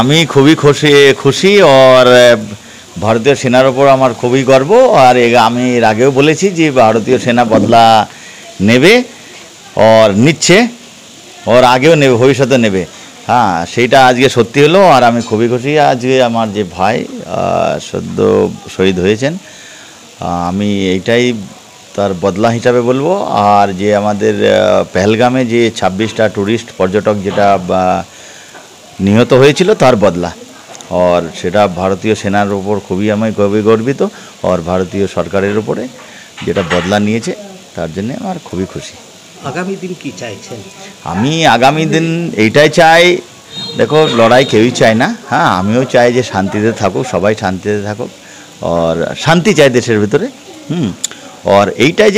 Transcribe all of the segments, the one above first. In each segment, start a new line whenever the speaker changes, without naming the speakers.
আমি খুবই খুশি और ভারতীয় সেনার উপর আমার খুবই গর্ব। আর আমি এর আগেও বলেছি যে ভারতীয় সেনা বদলা নেবে और নিচ্ছে और আগেও নেবে, ভবিষ্যতে নেবে। হ্যাঁ, সেইটা আজকে সত্যি হলো আর আমি খুবই খুশি। আজকে আমার যে ভাই সদ্য শহীদ হয়েছেন, আমি এইটাই তার বদলা হিসাবে বলবো। আর যে আমাদের পেহেলগামে যে 26টা টুরিস্ট পর্যটক যেটা নিহত হয়েছিল তার বদলা, और সেটা ভারতীয় সেনার উপর খুবই আমি গর্বিত। और ভারতীয় সরকারের উপরে যেটা বদলা নিয়েছে তার জন্য আমার খুবই খুশি।
আগামী দিন কি চাইছেন?
আমি আগামী দিন এইটাই চাই, দেখো লড়াই কেউই চায় না। হ্যাঁ, আমিও চাই যে শান্তিতে থাকুক, সবাই শান্তিতে থাকুক और শান্তি চাই দেশের ভিতরে। और এইটাই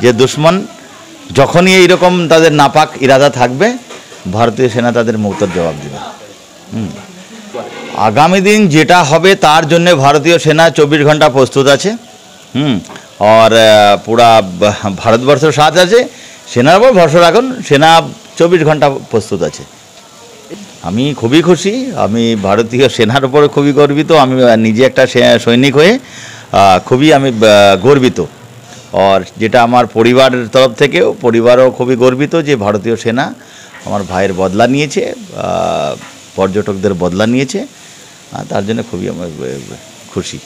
যে দুশ্মন যখনই এইরকম তাদের নাপাক ইরাদা থাকবে, ভারতীয় সেনা তাদের মুক্তর জবাব দেবে। আগামী দিন যেটা হবে তার জন্য ভারতীয় সেনা 24 ঘন্টা প্রস্তুত আছে। और পুরা ভারতবর্ষের সাথ আছে। সেনার উপর ভরসা রাখুন, সেনা 24 ঘন্টা প্রস্তুত আছে। আমি খুবই খুশি, আমি ভারতীয় সেনার উপর খুবই গর্বিত। আমি নিজে একটা সৈনিক হয়ে খুবই আমি গর্বিত। और যেটা আমার পরিবারের তরফ থেকেও, পরিবারও খুবই গর্বিত যে ভারতীয় সেনা আমার ভাইয়ের বদলা নিয়েছে, পর্যটকদের বদলা নিয়েছে। তার জন্য খুবই আমি খুশি।